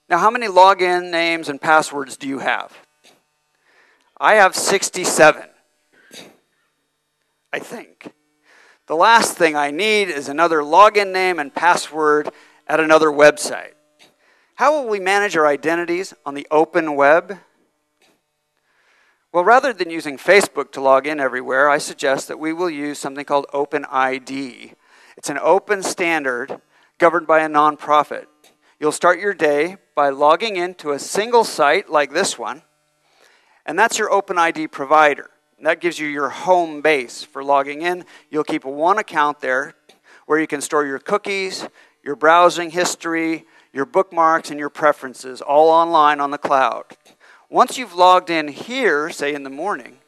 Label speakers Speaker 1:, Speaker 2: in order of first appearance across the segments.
Speaker 1: Now, how many login names and passwords do you have? I have 67, I think. The last thing I need is another login name and password at another website. How will we manage our identities on the open web? Well, rather than using Facebook to log in everywhere, I suggest that we will use something called OpenID. It's an open standard governed by a nonprofit. You'll start your day by logging into a single site like this one, and that's your OpenID provider. That gives you your home base for logging in. You'll keep one account there where you can store your cookies, your browsing history, your bookmarks, and your preferences, all online on the cloud. Once you've logged in here, say in the morning,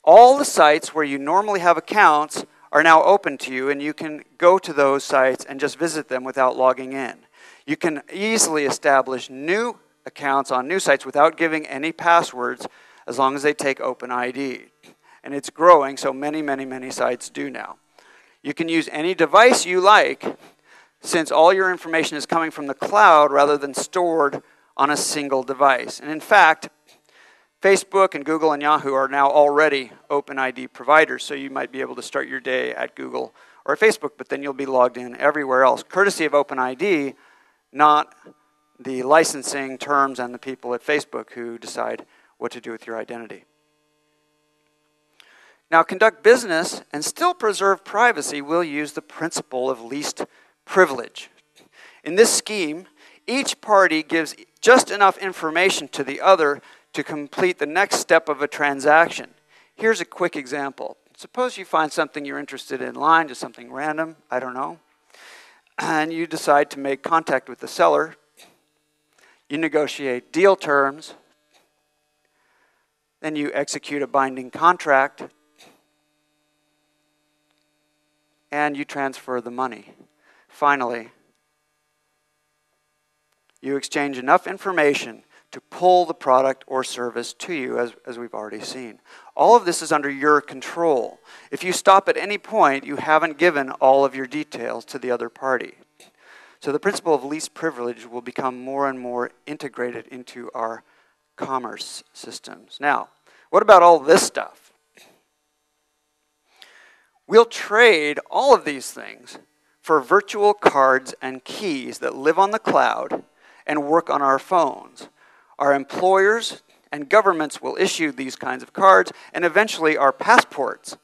Speaker 1: all the sites where you normally have accounts are now open to you, and you can go to those sites and just visit them without logging in. You can easily establish new accounts on new sites without giving any passwords as long as they take OpenID. And it's growing, so many sites do now. You can use any device you like, since all your information is coming from the cloud rather than stored on a single device. And in fact, Facebook and Google and Yahoo are now already OpenID providers, so you might be able to start your day at Google or at Facebook, but then you'll be logged in everywhere else, courtesy of OpenID, not the licensing terms and the people at Facebook who decide what to do with your identity. Now, conduct business and still preserve privacy will use the principle of least privilege. In this scheme, each party gives just enough information to the other to complete the next step of a transaction. Here's a quick example. Suppose you find something you're interested in online, just something random, I don't know, and you decide to make contact with the seller. You negotiate deal terms, then you execute a binding contract, and you transfer the money. Finally, you exchange enough information to pull the product or service to you, as we've already seen. All of this is under your control. If you stop at any point, you haven't given all of your details to the other party. So the principle of least privilege will become more and more integrated into our commerce systems. Now, what about all this stuff? We'll trade all of these things for virtual cards and keys that live on the cloud and work on our phones. Our employers and governments will issue these kinds of cards, and eventually our passports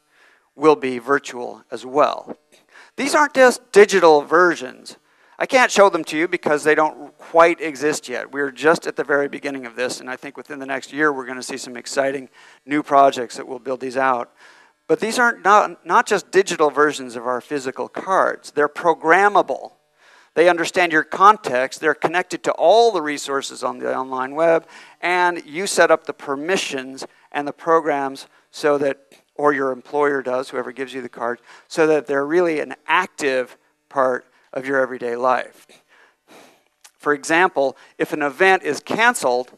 Speaker 1: will be virtual as well. These aren't just digital versions. I can't show them to you because they don't quite exist yet. We're just at the very beginning of this, and I think within the next year we're going to see some exciting new projects that will build these out. But these aren't not just digital versions of our physical cards. They're programmable. They understand your context. They're connected to all the resources on the online web, and you set up the permissions and the programs so that, or your employer does, whoever gives you the card, so that they're really an active part of your everyday life. For example, if an event is canceled,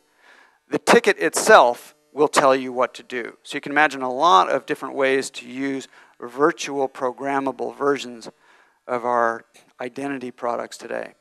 Speaker 1: the ticket itself will tell you what to do. So you can imagine a lot of different ways to use virtual programmable versions of our identity products today.